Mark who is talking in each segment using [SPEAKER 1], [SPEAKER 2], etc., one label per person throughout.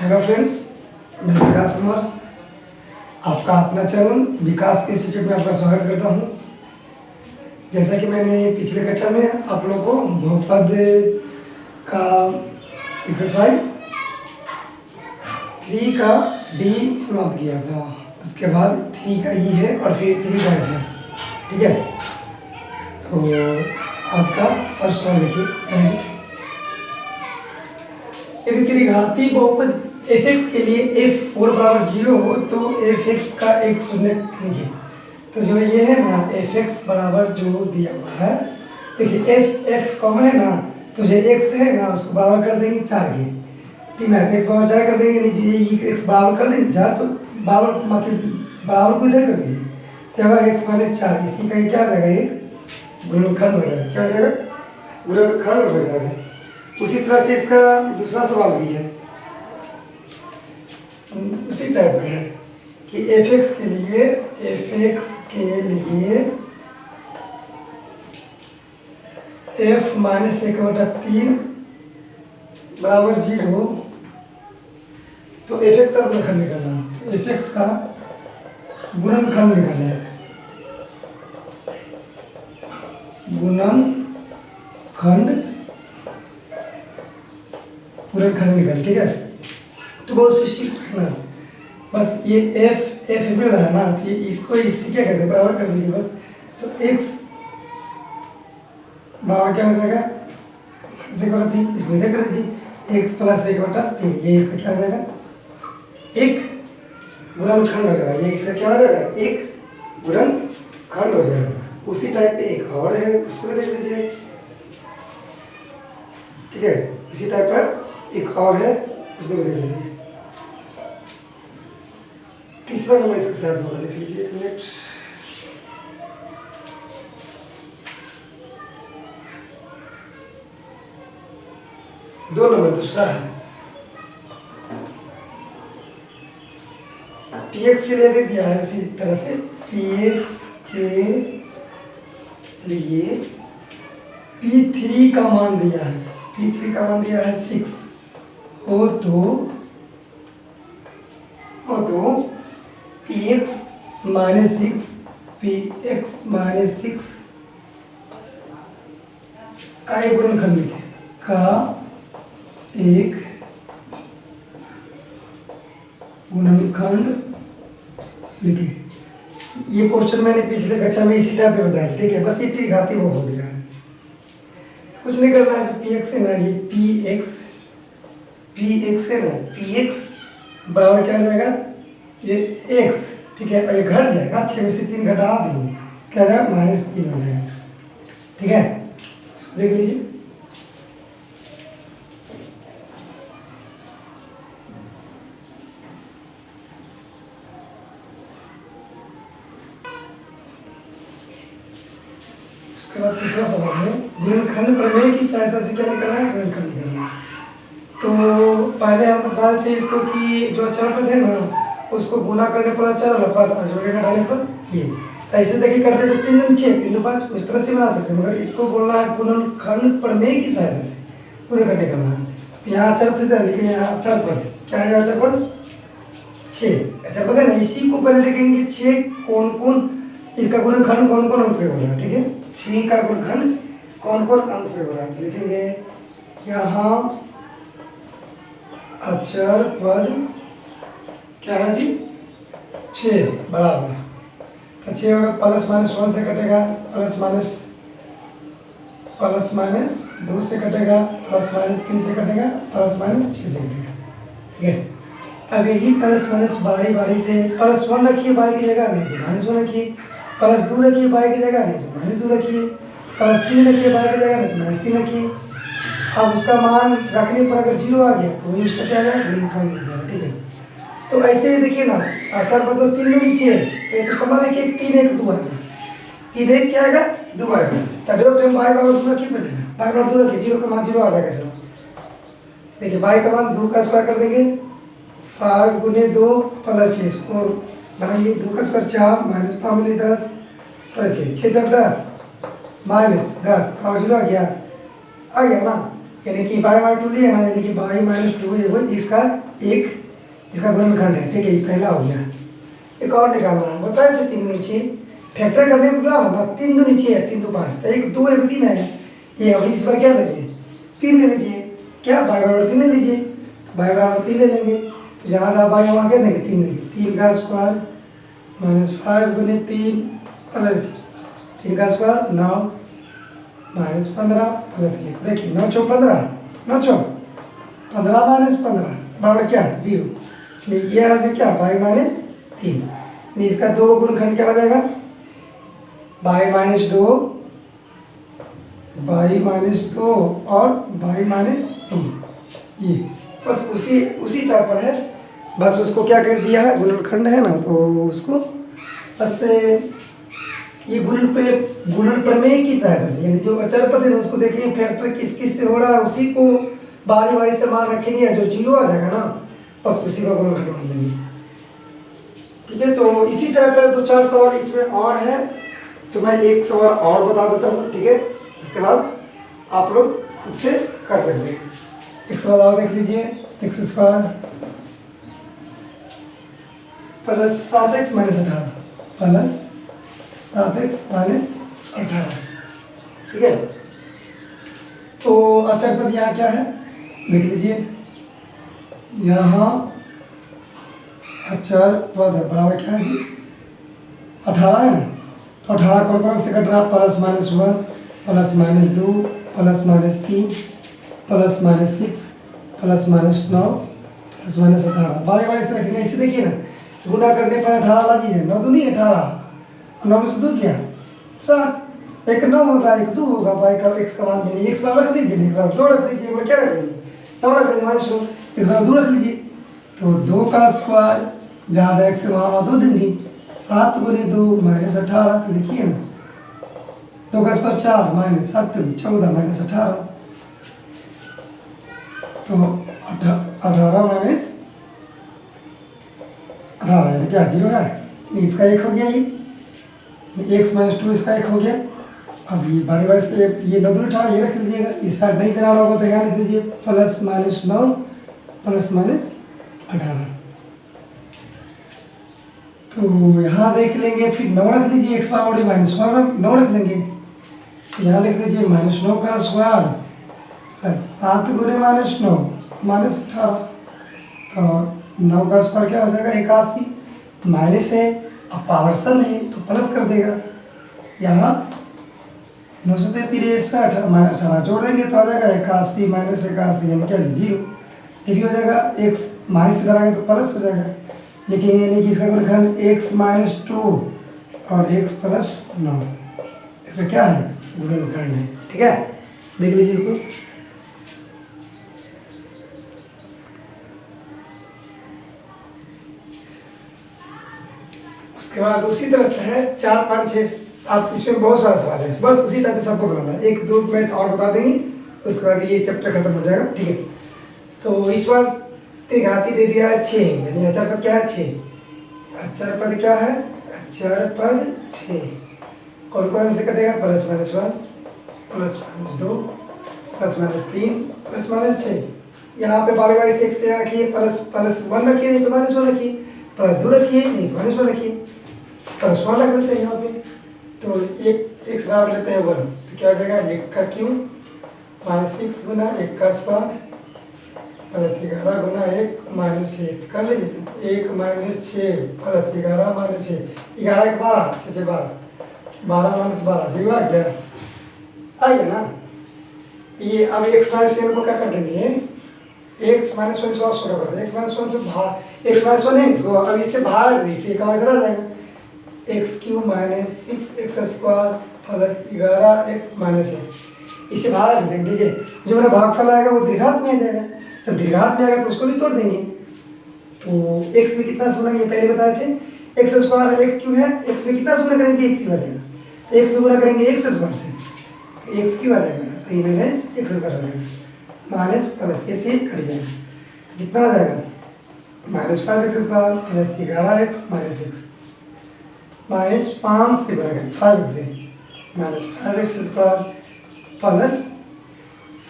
[SPEAKER 1] Hello friends, मैं विकास कुमार आपका अपना चैनल विकास इंस्टीट्यूट में आपका स्वागत करता हूं। जैसा कि मैंने पिछले कक्षा में आप लोगों को बहुपद का एक्सरसाइज 3 का डी समाप्त किया था, उसके बाद 3 का ई है और फिर 3 का एफ है। ठीक है, तो आज का फर्स्ट सवाल देखिए। यदि त्रिघाती बहुपद f(x) के लिए f4 बराबर 0 हो तो f(x) का एक शून्य लिखिए। तो जो ये है ना f(x) बराबर जो दिया हुआ है, देखिए f कॉमन है ना, तो जो x है ना उसको बराबर कर देंगे 4 के। ठीक है, x बराबर 4 कर देंगे, नहीं ये x बराबर कर देंगे 4, तो बराबर मतलब बराबर को इधर कर दीजिए। तो अगर x - 4 इसी का क्या हो जाएगा, एक गुणनखंड हो जाएगा। क्या हो जाएगा? गुणनखंड हो जाएगा। उसी तरह से इसका दूसरा सवाल भी है, उसी टाइप में है कि f(x) के लिए f - 1/3 बराबर 0, तो f(x) का गुणनखंड निकालना है। तो f(x) का गुणनखंड निकालना है, गुणनखंड निकाल। ठीक है, तो बहुत शिक्षित है ना, बस ये f मिल रहा है ना, तो इसको इससे क्या करते हैं, बराबर कर दीजिए बस। तो x बराबर क्या हो जाएगा, 1/3, इसको इधर कर दीजिए, x + 1/3, ये इसका क्या हो जाएगा, एक गुणनखंड हो जाएगा। ये इसका क्या हो जाएगा, एक गुणनखंड हो जाएगा। उसी टाइप पे एक और है, उसको देख लीजिए। ठीक है, इसी टाइप पर एक और है, उसको देख लीजिए। तीसरा नंबर इसके साथ होगा, देख लीजिए। 1 मिनट, दो नंबर दूसरा है, px के लिए दे दिया है उसी तरह से। px के लिए p3 का मान दिया है, p3 का मान दिया है 6 हो तो px - 6 का एक गुणनखंड लिखे, का एक गुणनखंड लिखे। ये क्वेश्चन मैंने पिछले कक्षा में इसी टाइप पे बताया। ठीक है, बस ये त्रिघाती बहुपद दिया है, कुछ नहीं करना है। जो px है ना, ये px है ना, px बराबर क्या हो जाएगा, ये x। ठीक है, और ये घट जाएगा, 6 में से 3 घटा देंगे, क्या जाएगा, -3 हो जाएगा। ठीक है, इसको देख लीजिए। उसके बाद तीसरा सवाल है, गुणनखंड प्रमेय की सहायता से क्या निकलना है, गुणनखंड निकलना है। तो पहले हम बता रहे थे इसको कि जो अचर पद है ना, उसको गुना करने पर अचर और पद जोड़े घटाने पर ये। तो ऐसे देखिए करते तो 3 दूनी 6, 3 दूनी 5, उस तरह से बना सकते हैं, मगर इसको बोलना है गुणनखंड प्रमेय की सहायता से गुणनखंड निकलना है। तो यहाँ अचर पद है, लेकिन यहाँ अचर पद क्या है, अचर पद 6 अचर पद है ना। इसी को पहले देखेंगे 6 कौन इसका गुणनखंड कौन अंक से हो रहा है। ठीक है, 6 का गुणनखंड कौन अंक से हो रहा है, लिखेंगे यहाँ अचर पद क्या है जी, 6 बराबर। तो 6 होगा +- 1 से कटेगा, +- 2 से कटेगा, +- 3 से कटेगा, +- 6 से कटेगा। ठीक है, अब यही +- बारी से +1 रखिए y की जगह, नहीं तो -1 रखिए, +2 रखिए y की जगह, नहीं तो -2 रखिए, +3 रखिए y की जगह, नहीं तो -3 रखिए। अब उसका मान रखने पर अगर 0 आ गया तो वही उसका क्या है, गुणनखंड हो जाएगा। ठीक है, तो ऐसे ही देखिए ना, अचर मतलब 3 दूनी 6, तो संभव है कि 3 1 2 आएगा, 3 1 क्या आएगा, 2 आएगा। तब जब टाइम y बराबर 2 रखिए, बेटा y बराबर 2 रखिए, 0 का मान 0 आ जाएगा सब। देखिए y का मान 2 का स्क्वायर कर देंगे, 5 × 2 + 6 इसको बनाइए, 2 का स्क्वायर 4 -5 × 10 + 6 6 × 10 -10 और 0 आ गया ना, यानी कि बाई माइनस 2 लिया ना, यानी कि बाई माइनस 2 इसका इसका गुणनखंड है। ठीक है, ये पहला हो गया। एक और निकालना है, बताए थे 3 नीचे फैक्टर करने में बोला ना, 3 2 नीचे है, 3 2 5, 1 2 1 3 है ये। अब इस पर क्या लगे 3 ले लीजिए, क्या बाई बराबर 3 ले लीजिए, तो बाई बराबर 3 ले लेंगे, तो जहाँ जहाँ बाई वहाँ क्या देंगे 3 लेंगे। 3 का स्क्वायर माइनस 5 गुने 3 प्लस 3 का स्क्वायर 9 माइनस 15 प्लस 1। देखिए 9 चौक 15, 9 चौक 15 माइनस 15 बराबर क्या 0। ये आ गया क्या बाई माइनस 3। इसका 2 गुणनखंड क्या हो जाएगा बाई माइनस 2, बाई माइनस 2 और बाई माइनस 3। ये बस उसी टाइप पर है, बस उसको क्या कर दिया है गुणनखंड है ना, तो उसको बस ये गुणन प्रमेय की सहायता से, यानी जो अचर पद है ना उसको देखेंगे फैक्टर किस किस से हो रहा है, उसी को बारी बारी से मान रखेंगे, जो 0 आ जाएगा ना बस उसी का गुणनखंड मान लेंगे। ठीक है, तो इसी टाइप पर 2-4 सवाल इसमें और है, तो मैं एक सवाल और बता देता हूँ। ठीक है, उसके बाद आप लोग खुद से कर सकते हैं। एक सवाल और देख लीजिए, x square plus 7x minus 18 plus 7x minus 18। ठीक है, तो अचर पद यहाँ क्या है देख लीजिए, यहाँ अचर पद है बराबर क्या है जी 18 है ना, तो 18 कौन कौन से कट रहा है plus minus 1 plus minus 2 plus minus 3 plus minus 6 plus minus 9 plus minus 18 बारी बारी से रखेंगे। इसे देखिए ना, गुना करने पर 18 ला दीजिए, 9 दूनी 18, 9 में से 2 क्या 7, एक 9 होगा एक 2 होगा, बाई का एक्स का मान देंगे, एक्स रख लीजिए, एक बार 2 रख लीजिए, एक बार क्या रख लीजिए 9 रख लीजिए माइनस 2, एक बार 2 रख लीजिए, तो 2 का स्क्वायर जहाँ एक्स वहाँ 2 देंगे, 7 गुने 2 माइनस 18। तो देखिए ना 2 का स्क्वायर 4 माइनस 7 14 माइनस 18, तो 18 माइनस 18 यानी क्या 0 है, इसका 1 हो गया, ये एक्स माइनस 2 इसका 1 हो गया। अब ये बारी बारी से ये 9 दूनी 18 ये रख लीजिएगा, इस साइड नहीं देना होगा तो यहाँ लिख लीजिए प्लस माइनस 9 प्लस माइनस 18। तो यहाँ देख लेंगे, फिर 9 रख लीजिए, एक्स पावर माइनस 9 रख लेंगे, यहाँ लिख लीजिए माइनस 9 का स्क्वायर प्लस 7 गुने माइनस 9 माइनस 18, तो 9 का स्क्वायर क्या हो जाएगा 81, माइनस है अब पावर सम है तो प्लस कर देगा, यहाँ 9 से 63 माइनस 18 जोड़ देंगे तो आ जाएगा 81 माइनस 81 यानी क्या 0। ये भी हो जाएगा, एक्स माइनस इधर आएगा तो प्लस हो जाएगा, लेकिन यानी कि इसका गुणनखंड एक्स माइनस 2 और एक्स प्लस 9, इसका क्या है गुणनखंड है। ठीक है, देख लीजिए इसको, उसके बाद उसी तरह से है 4 5 6 7, इसमें बहुत सारा सवाल है, बस उसी टाइप से सबको बनाना है। 1 2 मैथ और बता देंगे, उसके बाद ये चैप्टर खत्म हो जाएगा। ठीक है, तो इस बार त्रिघाती दे दिया है 6, यानी अचर पद क्या है 6, अचर पद क्या है अचर पद 6, कौन कौन से कटेगा plus minus 1 plus minus 2 plus minus 3 plus minus 6, यहाँ पे बारी बारी से एक्स क्या रखिए प्लस 1 रखिए, नहीं तो माइनस 1 रखिए, प्लस 2 रखिए, नहीं तो माइनस 1 रखिए, प्लस 1 रख लेते हैं यहाँ पे, तो एक एक्स बराबर लेते हैं 1, तो क्या हो जाएगा 1 का क्यूब माइनस 6 गुना 1 का स्क्वायर प्लस 11 गुना 1 माइनस 6 कर लीजिए, 1 माइनस 6 प्लस 11 माइनस 6, 11 के 12 6 6 12 माइनस 12 जीरो आ गया ना। ये अब एक्स माइनस 6 को क्या कर देंगे, एक्स माइनस 1 से और छोटा कर दें, एक्स माइनस 1 से बाहर, एक्स माइनस 1 है इसको अब इससे बाहर देखिए कहाँ इधर आ जाएगा, x cube minus 6 x square plus 11 x minus 1, इसे बाहर रख देंगे। ठीक है, जो मेरा भागफल आएगा वो दीर्घात में आ जाएगा, जब दीर्घात में आएगा तो उसको भी तोड़ देंगे, तो एक्स में कितना गुना ये पहले बताए थे, एक्स स्क्वायर एक्स क्यूब है, एक्स में कितना गुना करेंगे एक्स ही आ जाएगा, तो एक्स में गुना करेंगे एक्स स्क्वायर से, एक्स क्यूब आ जाएगा, तो माइनस एक्स स्क्वायर हो जाएगा, माइनस प्लस ये से कट जाएगा, तो कितना आ जाएगा minus 5x square plus 11x minus 6, minus 5 से गुना करें 5x से, minus 5x square plus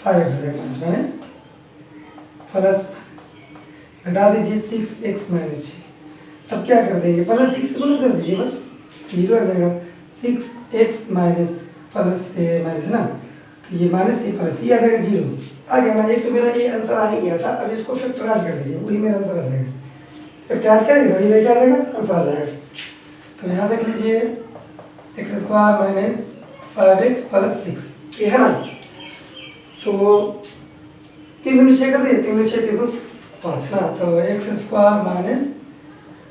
[SPEAKER 1] 5x हो जाएगा माइनस माइनस प्लस घटा दीजिए 6x माइनस 6। अब क्या कर देंगे प्लस 6 गुना कर दीजिए बस 0 आ जाएगा 6x माइनस प्लस माइनस है ना, तो ये माइनस ये प्लस ये आ जाएगा 0 आ गया ना। एक तो मेरा ये आंसर आ ही गया था, अब इसको फैक्टराइज कर दीजिए वही मेरा आंसर आ जाएगा। फैक्टराइज करेंगे वही मेरा क्या आ जाएगा आंसर आ जाएगा। तो यहाँ देख लीजिए x square minus 5x plus 6 ये है ना, तो 3 दूनी 6 कर दिए 3 दूनी 6 3 दूनी 5 ना, तो x square minus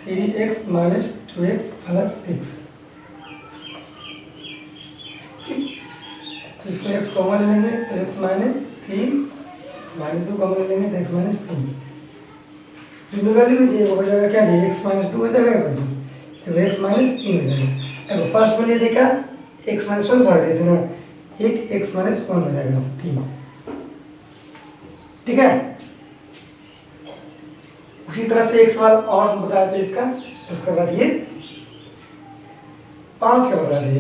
[SPEAKER 1] 3x minus 2x plus 6। तो इसको x कॉमन ले लेंगे तो x माइनस 3 माइनस 2 कॉमन ले लेंगे तो x माइनस 3 दोनों कर लीजिए हो जाएगा क्या जी x माइनस 2 हो जाएगा बस तो x माइनस 3 हो जाएगा। अब फर्स्ट में ये देखा x माइनस 1 भाग देते ना एक x माइनस 1 हो जाएगा 3 ठीक है। उसी तरह से एक सवाल और बताया था इसका, उसके बाद ये 5 का बता दें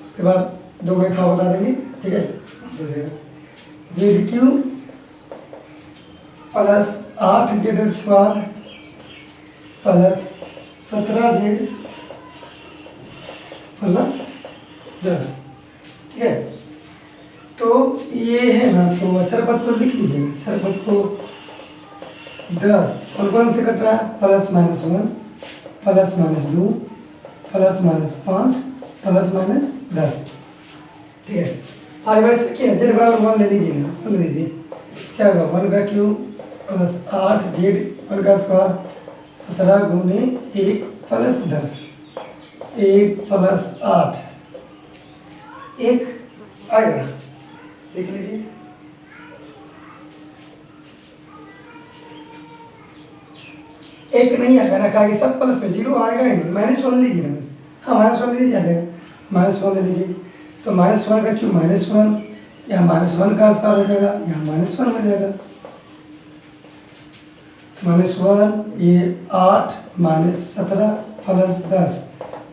[SPEAKER 1] उसके बाद 2 में था बता देंगे ठीक है। हो जाएगा Z Q plus 8z square plus 17z plus 10 ठीक है। तो ये है ना, तो अक्षर पद को लिख लीजिए अक्षर पद को 10 और कौन से कट रहा है plus minus 1 plus minus 2 plus minus 5 plus minus 10 ठीक है। आगे बढ़ सकते हैं जेड बराबर 1 ले लीजिए ना 1 ले लीजिए क्या होगा 1 का क्यूब प्लस 8 जेड 1 का स्क्वायर 17 गुने 1 प्लस 10 1 प्लस 8 1 आएगा देख लीजिए। एक नहीं आएगा ना कहा कि सब प्लस में 0 आएगा ही नहीं माइनस 1 लीजिए ना बस हाँ माइनस 1 ले लीजिए आ जाएगा माइनस 1 ले लीजिए तो माइनस 1 का क्यूब माइनस 1 यहाँ माइनस 1 का स्क्वायर हो जाएगा यहाँ माइनस 1 हो जाएगा तो माइनस 1 ये 8 माइनस 17 प्लस 10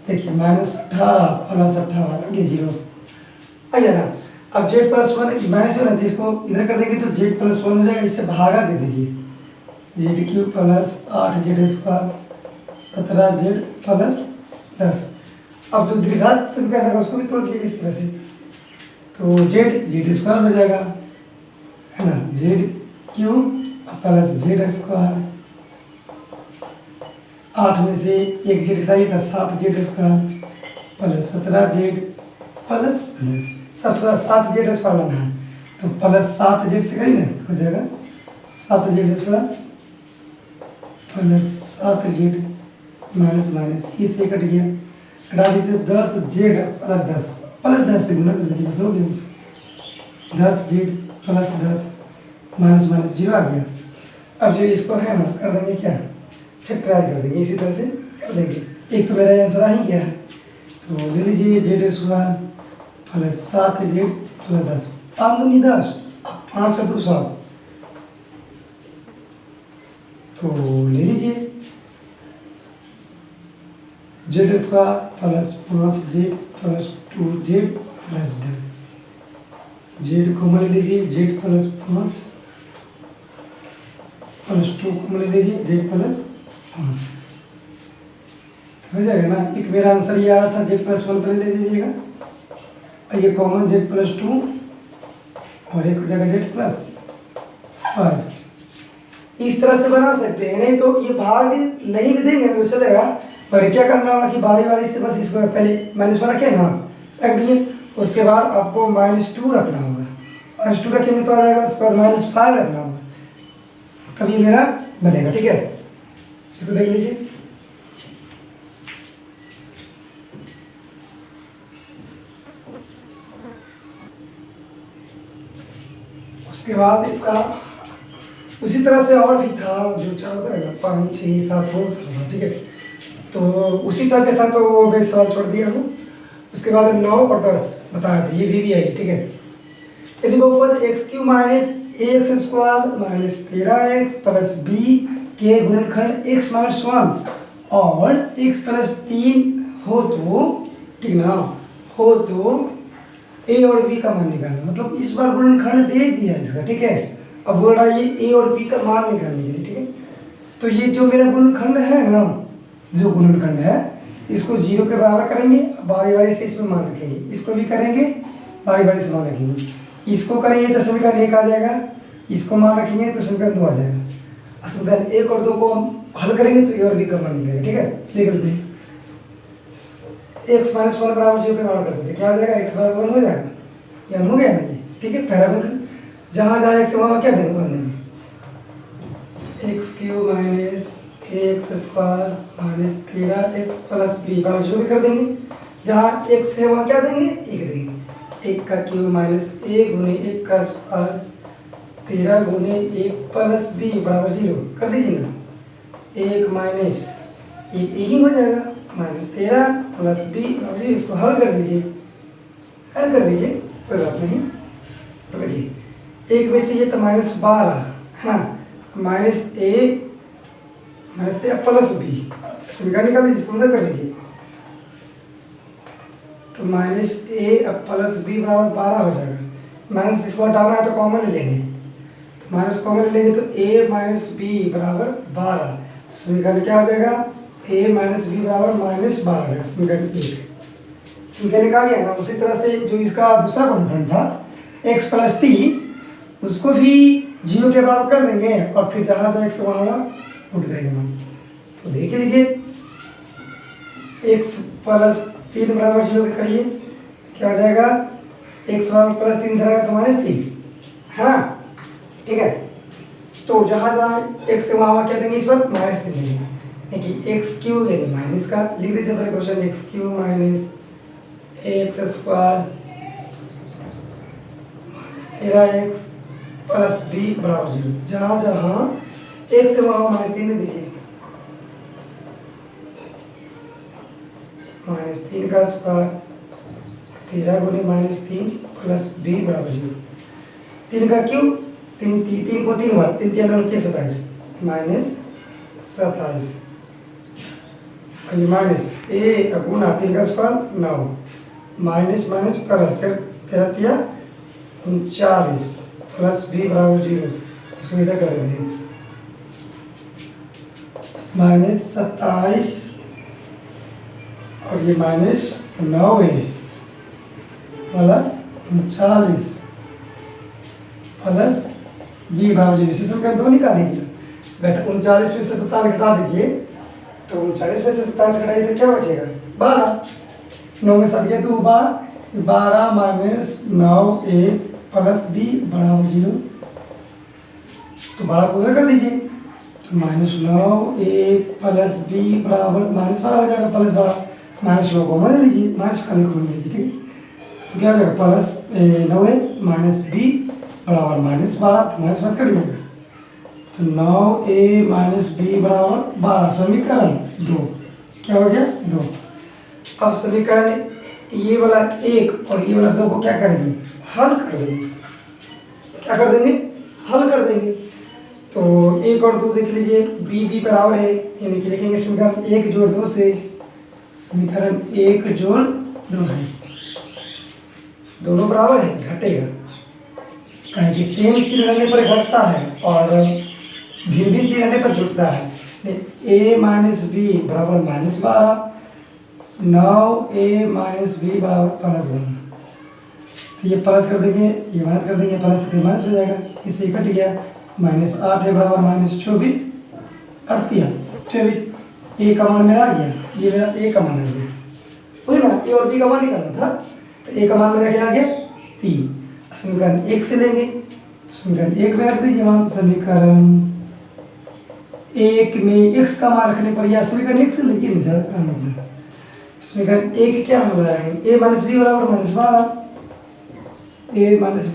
[SPEAKER 1] देखिए माइनस 18 प्लस 18 ये 0 आ गया ना। अब जेड प्लस 1 माइनस 1 है इसको इधर कर देंगे तो जेड प्लस 1 हो जाएगा, इससे भागा दे दीजिए Z cube plus 8 Z square 17 Z plus 10। अब जो द्विघात संख्या लगा उसको भी तोड़ दिए इस तरह से तो जेड स्क्वायर हो जाएगा है ना Z cube plus Z square 8 में से 1 जेड घटाइए तो 7 Z square plus 17 Z plus 7 Z square लाना है तो प्लस 7 जेड से करेंगे हो जाएगा 7 Z square plus 7 Z minus minus इससे कट गया घटा दीजिए 10 जेड प्लस 10 से गुना कर लीजिए बस हो गया 10 जेड प्लस 10 माइनस माइनस 0 आ गया। अब जो इसको है ना कर देंगे क्या फैक्टराइज कर देंगे इसी तरह से कर देंगे। एक तो मेरा आंसर आ ही गया है तो ले लीजिए Z square plus 7 Z plus 10 5 दूनी 10 5 का 2 7 तो ले लीजिए Z square plus 5 Z plus 2 Z plus 10 Z को ले लीजिए जेड प्लस 5 प्लस 2 को ले लीजिए जेड प्लस 5 हो जाएगा ना। एक मेरा आंसर ये आ रहा था जेड प्लस 1 पर ले लीजिएगा और ये कॉमन जेड प्लस 2 और एक हो जाएगा जेड प्लस 5 इस तरह से बना सकते हैं। नहीं तो ये भाग नहीं भी देंगे तो चलेगा पर क्या करना होगा कि बारी बारी से बस इसको पहले माइनस 1 रखें ना रख दिए उसके बाद आपको -2 रखना होगा -2 रखेंगे तो आ जाएगा उसके बाद -5 रखना होगा तब ये मेरा बनेगा ठीक है। इसको देख लीजिए उसके बाद इसका उसी तरह से और भी था जो चार बताएगा 5 6 7 हो ठीक है। तो उसी टाइप का था तो वो मैं सवाल छोड़ दिया हूँ। उसके बाद 9 और 10 बताया था ये भी आई ठीक है। यदि बहुपद x cube minus x square minus 13x plus b के गुणनखंड x माइनस 1 और x प्लस 3 हो तो ठीक ना हो तो ए और बी का मान निकालना, मतलब इस बार गुणनखंड दे ही दिया इसका, ठीक है। अब बोल रहा है ये ए और बी का मान निकालने के लिए, ठीक है। तो ये जो मेरा गुणनखंड है ना, जो गुणनखंड है इसको 0 के बराबर करेंगे, बारी बारी से इसमें मान रखेंगे, इसको भी करेंगे बारी बारी से मान रखेंगे, इसको करेंगे तो समीकरण 1 आ जाएगा, इसको मान रखेंगे तो समीकरण 2 आ जाएगा। समीकरण 1 और 2 को हम हल करेंगे तो ए और बी का मान निकलेगा, ठीक है। देख लेते हैं, x - 1 बराबर 0 के बराबर कर देते, क्या हो जाएगा, x बराबर 1 हो जाएगा, ये हो गया ना जी, ठीक है। पहला गुणनखंड जहाँ जहाँ x वहाँ क्या देंगे, मान देंगे x³ - ax² - 13x + b बराबर 0 भी कर देंगे, जहाँ x है वहाँ क्या देंगे, 1 देंगे, 1 का क्यूब माइनस a गुने 1 का स्क्वायर 13 गुने 1 + b बराबर 0 कर दीजिए ना, 1 माइनस यही हो जाएगा -13 + b बराबर 0। इसको हल कर दीजिए, हल कर दीजिए, कोई बात नहीं। तो देखिए 1 में से ये तो -12 है ना, -a + b समीकरण निकाल दीजिए, इसको उधर कर दीजिए, तो -a + b बराबर 12 हो जाएगा। माइनस इसको हटाना है तो कॉमन ले लेंगे, तो माइनस कॉमन ले लेंगे तो a - b बराबर 12, समीकरण क्या हो जाएगा, a - b बराबर -12 हो जाएगा, समीकरण 1। समीकरण निकाल गया ना। उसी तरह से जो इसका दूसरा गुणनखंड था x + t, उसको भी 0 के बराबर कर देंगे और फिर जहाँ जहाँ x वहाँ उठ जाएंगे हम। तो देख लीजिए x + 3 बराबर 0 के करिए, क्या हो जाएगा, x बराबर +3 रहेगा तो -3 है ना, ठीक है। तो जहाँ जहाँ x से वहाँ क्या देंगे, इस बार -3 देंगे, देखिए x³ यानी माइनस का लिख दीजिए पहले question, x³ - ax² - 13x + b बराबर 0, जहाँ जहाँ x से वहाँ -3 दे दीजिए, -3 का स्क्वायर 13 गुने -3 + b बराबर 0, 3 का क्यूब 3 को 3 बार 3 3 27 -27 और ये माइनस a गुना 3 का square 9 minus minus plus 13 39 + b बराबर 0, इसको इधर कर देते हैं, -27 और ये -9 है + 39 प्लस b बराबर 0, इसे समीकरण 2 निकाल लीजिए बेटा। 39 में से 27 घटा दीजिए, तो 39 में से 27 घटाइए तो क्या बचेगा, 12, 9 में 7 गया 2 12 - 9a + b बराबर 0, तो 12 को उधर कर दीजिए, तो -9a + b बराबर -12 हो जाएगा, +12 -9 को मान लीजिए, माइनस का लिख लीजिए, ठीक है। तो क्या हो जाएगा, +9a - b बराबर -12, माइनस मत करिएगा, तो 9a - b बराबर 12, समीकरण 2 क्या हो गया, 2। अब समीकरण ये वाला 1 और ये वाला 2 को क्या करेंगे, हल कर देंगे, क्या कर देंगे, हल कर देंगे। तो 1 और 2 देख लीजिए, b बराबर है, यानी कि लिखेंगे समीकरण 1 जोड़ 2 से, समीकरण 1 जोड़ 2 से, दोनों बराबर है, घटेगा, कहें कि सेम चीज रहने पर घटता है और भिन्न भिन्न चीज रहने पर जुटता है। a - b बराबर -12, 9a - b बराबर +1, तो ये प्लस कर देंगे, ये माइनस कर देंगे, प्लस से माइनस हो जाएगा, इससे कट गया, -8 है बराबर -24, 24 a का मान मेरा आ गया, ये मेरा a का मान आ गया, वही ना, a और b का मान निकालना था, तो a का मान मेरा क्या आ गया, 3। समीकरण 1 से लेंगे, समीकरण 1 में रख दीजिए मान, समीकरण 1 में x का मान रखने पर, या समीकरण 1 से लीजिए ना, ज़्यादा काम नहीं है। समीकरण 1 क्या हो रहा है, a - b बराबर -12, a -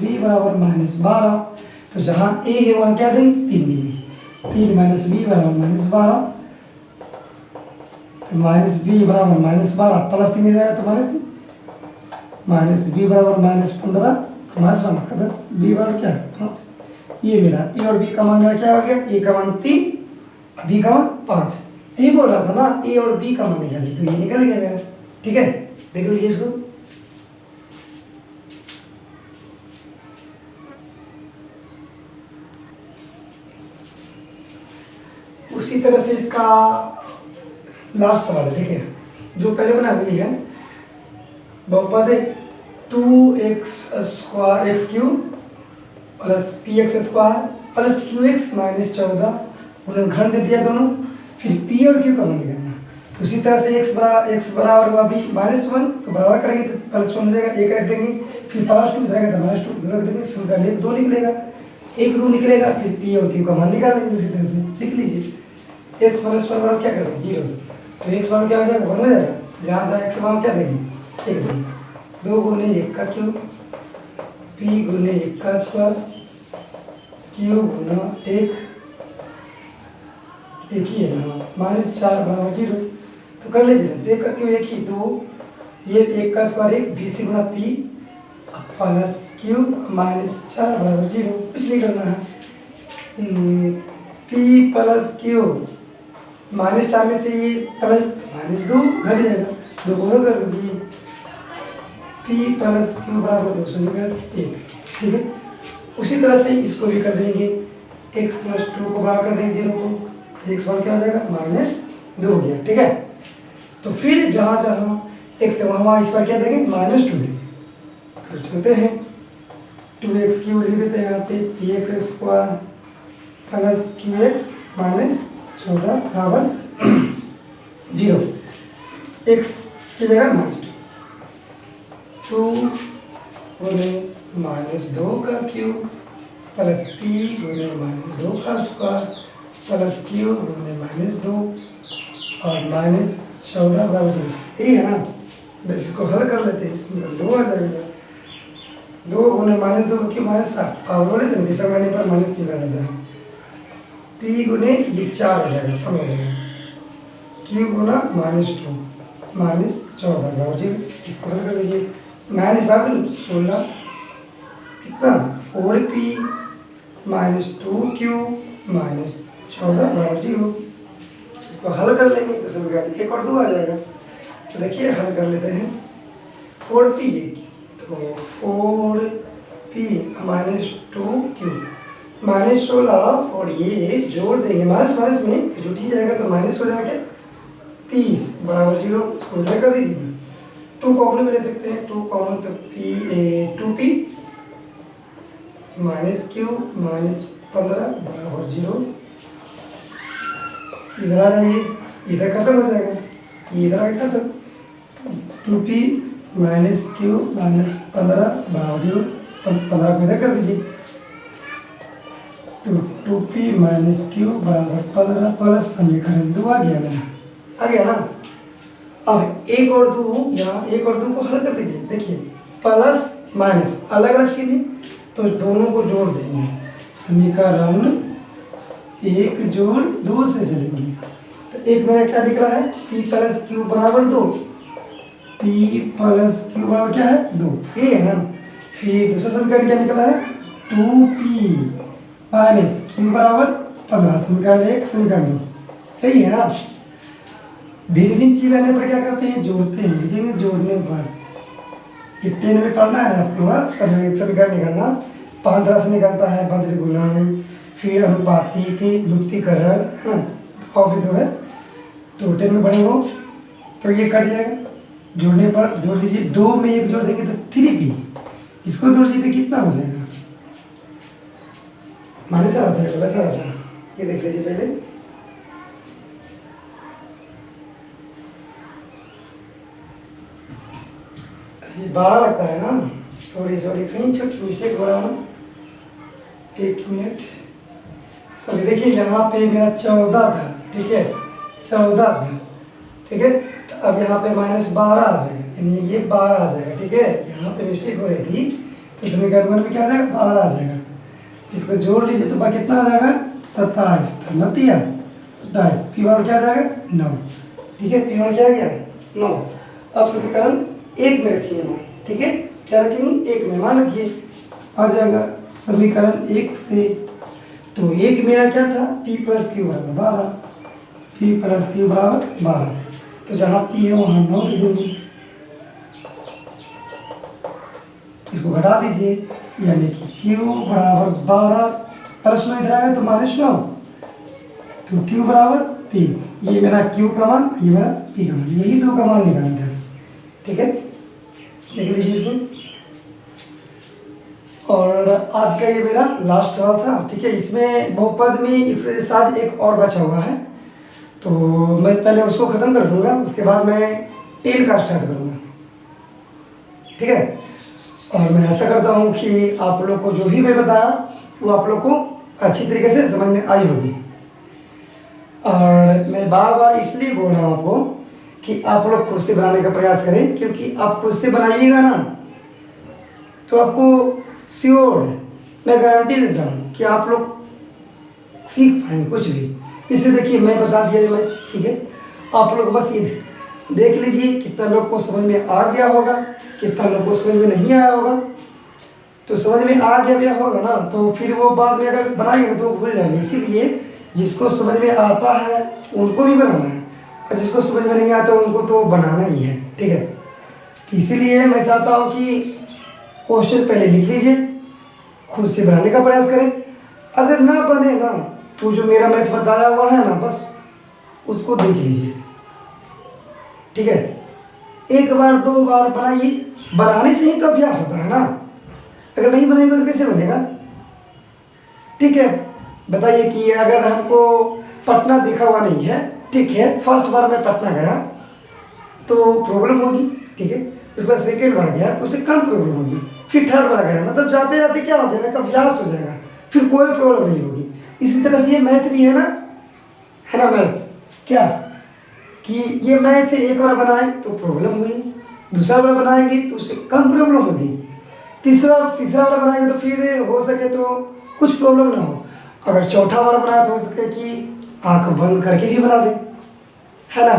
[SPEAKER 1] b बराबर -12, तो जहाँ a है वहाँ क्या देंगे, 3 देंगे, 3 - b बराबर -12, -b बराबर -12 +3 दे जाएगा तो -3, -b बराबर -15, -1 खत्म, b बराबर क्या 5। ये मेरा a और b का मान मेरा क्या हो गया, a का मान 3, b का मान 5, यही बोल रहा था ना, a और b का मान निकालिए, तो ये निकल गया मेरा, ठीक है। देख लीजिए इसको, उसी तरह से इसका लास्ट सवाल है, ठीक है, जो पहले बना हुई है बहुपद 2x² x cube plus P x square plus Q x minus 14, उन्होंने घन दे दिया दोनों, फिर पी और क्यू का मान निकालना। तो उसी तरह से x बराबर हुआ अभी -1, तो बराबर करेंगे तो +1 हो जाएगा, एक रख देंगे, फिर +2 इधर आएगा तो -2 2 रख देंगे, समीकरण 1 2 निकलेगा, 1 2 निकलेगा, फिर पी और क्यू का मान निकाल लेंगे। उसी तरह से लिख लीजिए x + 1 बराबर क्या कर देंगे 0, तो x मान क्या हो जाएगा 1 हो जाएगा, जहाँ जहाँ x मान क्या देंगे 1 देंगे, 2 × 1 का क्यूब p × 1 का स्क्वायर क्यू × 1 ही है ना, -4 बराबर 0, तो कर लीजिए, 1 का क्यू 1 ही, तो ये 1 का स्क्वायर 1 बी सी गुना पी प्लस क्यू -4 बराबर 0, कुछ नहीं करना है, पी प्लस क्यू -4 में से ये प्लस -2 घट जाएगा, 2 को कर दिए, पी प्लस क्यू बराबर 2 समीकरण 1, ठीक है। उसी तरह से इसको भी कर देंगे, x + 2 को बराबर कर देंगे 0 को, तो x क्या हो जाएगा -2 हो गया, ठीक है। तो फिर जहाँ जहाँ x है वहाँ इस बार क्या देंगे -2 देंगे, तो चलते हैं 2x³ लिख देते हैं यहाँ पे, px² प्लस qx -14 बराबर 0, x की जगह -2 -2 का क्यूब प्लस p × -2 का स्क्वायर प्लस q × -2 और -14 बराबर 0, यही है ना। बस इसको हल कर लेते हैं, इसमें 2 आ जाएगा, 2 × -2 क्यों -8 पावर बोले थे, विषम रहने पर माइनस चिन्ह रहता है, p × ये 4 हो जाएगा, सम हो जाएगा, q × -2 -14 बराबर 0, इसको हल कर लीजिए, -8 16 कितना 4p -2q -14 बराबर 0, इसको हल कर लेंगे तो समीकरण 1 और 2 आ जाएगा। तो देखिए हल कर लेते हैं, 4p तो 4p -2q -16 और ये जोड़ देंगे माइनस माइनस में तो जुट ही जाएगा, तो माइनस हो जाएगा 30 बराबर 0, इसको उल्टा कर दीजिए, 2 कॉमन भी ले सकते हैं, 2 कॉमन तो p 2p -q -15 बराबर 0, इधर आ जाइए, इधर खत्म हो जाएगा, इधर आगे खत्म, 2p -q -15 बराबर 0, 15 को इधर कर दीजिए, तो 2p -q बराबर 15 प्लस समीकरण 2 आ गया ना, आ गया ना। अब 1 और 2 यहाँ 1 और 2 को हल कर दीजिए, देखिए प्लस माइनस अलग अलग चीज़ें, तो दोनों को जोड़ देंगे, समीकरण 1 जोड़ 2 से चलेंगे, तो एक मेरा क्या निकला है p + q बराबर 2, p + q बराबर क्या है 2, ये है ना। फिर दूसरा समीकरण क्या निकला है 2p - q बराबर 15, समीकरण 1 समीकरण 2, यही है ना। भिन्न भिन्न चीज रहने पर क्या करते हैं जोड़ते हैं, लिखेंगे जोड़ने पर, ये 10 में पढ़ना है आपको, समीकरण निकालना, 5 तरह से निकलता है, वज्र गुणन, फिर अनुपाती की युक्तिकरण है ना, और भी 2 है, तो 10 में पढ़े हो तो ये कट जाएगा, जोड़ने पर जोड़ दीजिए, 2 में 1 जोड़ देंगे तो 3p, इसको जोड़ दीजिए कितना हो जाएगा माइनस आता है, प्लस आता है, ये देख लीजिए पहले, ये 12 लगता है ना, सॉरी कहीं छोटी मिस्टेक हो रहा है ना, 1 मिनट, सॉरी देखिए यहाँ पे मेरा 14 था, ठीक है 14 था, ठीक है, तो अब यहाँ पे -12 आ जाएगा, यानी ये 12 आ जाएगा, ठीक है, यहाँ पे मिस्टेक हो रही थी, तो समीकरण में क्या आ जाएगा 12 आ जाएगा, इसको जोड़ लीजिए तो कितना आ जाएगा 27, 27 पी वन क्या आ जाएगा 9, ठीक है, पी वन क्या आ गया 9। अब समीकरण 1 में रखिए मान, ठीक है, क्या रखेंगे 1 में मान रखिए, आ जाएगा समीकरण 1 से, तो 1 मेरा क्या था p + q बराबर 12, p + q बराबर 12, तो जहाँ p है वहाँ 9 दे देंगे, इसको घटा दीजिए, यानी कि q बराबर 12 प्लस 9 इधर आएगा तो -9, तो Q बराबर 3, ये मेरा Q का मान, ये मेरा P का मान, यही दो का मान निकालना था। ठीक है, लिख लीजिए इसको। और आज का ये मेरा लास्ट सवाल था। ठीक है, इसमें बहुपद में एक्सरसाइज एक और बचा हुआ है, तो मैं पहले उसको ख़त्म कर दूंगा, उसके बाद मैं 10 का स्टार्ट करूँगा। ठीक है, और मैं ऐसा करता हूँ कि आप लोग को जो भी मैं बताया वो आप लोग को अच्छी तरीके से समझ में आई होगी। और मैं बार बार इसलिए बोल रहा हूँ आपको कि आप लोग खुद से बनाने का प्रयास करें, क्योंकि आप खुद से बनाइएगा ना तो आपको श्योर मैं गारंटी देता हूँ कि आप लोग सीख पाएंगे कुछ भी। इसे देखिए, मैं बता दिया मैं, ठीक है, आप लोग बस ये देख लीजिए कितना लोग को समझ में आ गया होगा, कितना लोग को समझ में नहीं आया होगा। तो समझ में आ गया होगा ना, तो फिर वो बाद में अगर बनाएंगे तो भूल जाएंगे। इसीलिए जिसको समझ में आता है उनको भी बनाना है, और जिसको समझ में नहीं आता उनको तो बनाना ही है। ठीक है, तो इसीलिए मैं चाहता हूँ कि क्वेश्चन पहले लिख लीजिए, खुद से बनाने का प्रयास करें। अगर ना बने ना तो जो मेरा मैथ बताया हुआ है ना, बस उसको देख लीजिए। ठीक है, एक बार दो बार बनाइए, बनाने से ही तो अभ्यास होता है ना। अगर नहीं बनेगा तो कैसे बनेगा। ठीक है, बताइए कि अगर हमको पटना दिखा हुआ नहीं है, ठीक है, फर्स्ट बार मैं पटना गया तो प्रॉब्लम होगी। ठीक है, उसके बाद सेकेंड बार गया तो उससे कम प्रॉब्लम होगी, फिर थर्ड बार गया, मतलब जाते जाते क्या हो जाएगा, अभ्यास हो जाएगा, फिर कोई प्रॉब्लम नहीं होगी। इसी तरह से ये मैथ भी है ना मैथ क्या कि ये मैथ एक बार बनाए तो प्रॉब्लम हुई, दूसरा बार बनाएंगे तो उससे कम प्रॉब्लम होगी, तीसरा बार बनाएंगे तो फिर हो सके तो कुछ प्रॉब्लम ना हो। अगर चौथा बार बनाए तो हो सके कि आंख बंद करके भी बना दे, है ना।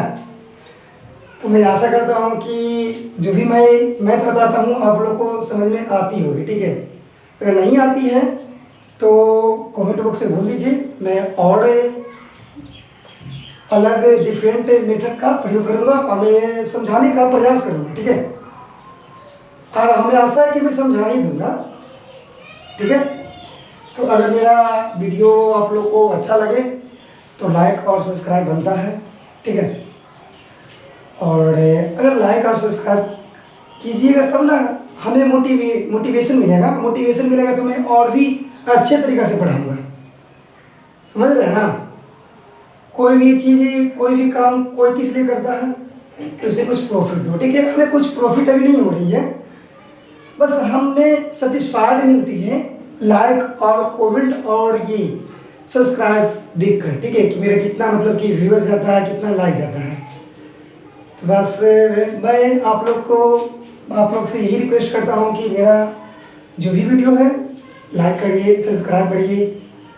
[SPEAKER 1] तो मैं आशा करता हूँ कि जो भी मैं मैथ बताता हूँ आप लोग को समझ में आती होगी। ठीक है, अगर नहीं आती है तो कमेंट बॉक्स में बोल दीजिए, मैं और अलग डिफरेंट मेथड का प्रयोग करूँगा और मैं समझाने का प्रयास करूँगा। ठीक है, और हमें आशा है कि मैं समझा ही दूँगा। ठीक है, तो अगर मेरा वीडियो आप लोग को अच्छा लगे तो लाइक और सब्सक्राइब बनता है। ठीक है, और अगर लाइक और सब्सक्राइब कीजिएगा तब ना हमें मोटिवेशन मिलेगा तो मैं और भी अच्छे तरीक़े से पढ़ाऊँगा। समझ रहे हैं ना। कोई भी चीज़, कोई भी काम कोई किस लिए करता है कि उसे कुछ प्रॉफिट हो। ठीक है, हमें कुछ प्रॉफिट अभी नहीं हो रही है, बस हमें सेटिस्फाइड मिलती है लाइक और कमेंट और ये सब्सक्राइब देखकर। ठीक है, कि मेरा कितना मतलब कि व्यूअर जाता है, कितना लाइक जाता है। तो बस मैं आप लोग से यही रिक्वेस्ट करता हूँ कि मेरा जो भी वीडियो है लाइक करिए, सब्सक्राइब करिए,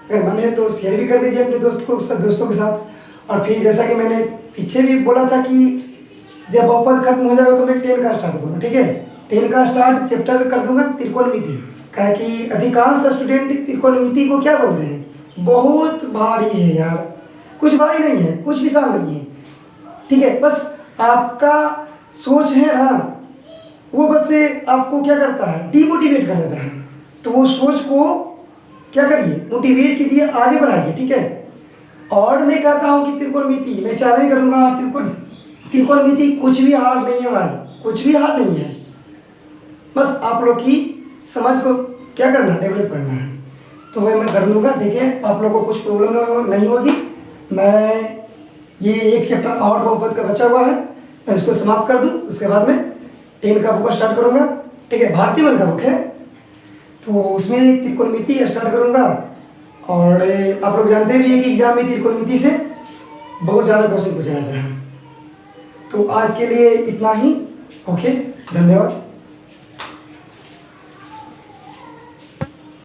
[SPEAKER 1] अगर मन है तो शेयर भी कर दीजिए अपने दोस्तों के साथ। और फिर जैसा कि मैंने पीछे भी बोला था कि जब बहुपद खत्म हो जाएगा तो मैं 10 का स्टार्ट करूँगा। ठीक है, 10 का स्टार्ट चैप्टर कर दूंगा त्रिकोणमिति का, कि अधिकांश स्टूडेंट त्रिकोणमिति को क्या बोलते हैं, बहुत भारी है यार, कुछ भारी नहीं है, कुछ विशाल नहीं है। ठीक है, बस आपका सोच है ना वो बस से आपको क्या करता है, डीमोटिवेट कर देता है। तो वो सोच को क्या करिए, मोटिवेट कीजिए, आगे बढ़ाइए। ठीक है, और मैं कहता हूँ कि त्रिकोणमिति मैं चैलेंज करूँगा, त्रिकोणमिति कुछ भी हार्ड नहीं है भाई, कुछ भी हार्ड नहीं है। बस आप लोग की समझ को क्या करना, डेवलप करना है, तो मैं कर दूँगा। ठीक है, आप लोग को कुछ प्रॉब्लम नहीं होगी। मैं ये एक चैप्टर और बहुपद का बचा हुआ है, मैं इसको समाप्त कर दूँ, उसके बाद मैं 10 का बुक स्टार्ट करूँगा। ठीक है, भारतीय वन का बुक है तो उसमें त्रिकोणमिति स्टार्ट करूँगा। और आप लोग जानते भी हैं कि एग्जाम में त्रिकोणमिति से बहुत ज़्यादा क्वेश्चन पूछा जाता है। तो आज के लिए इतना ही। ओके, धन्यवाद।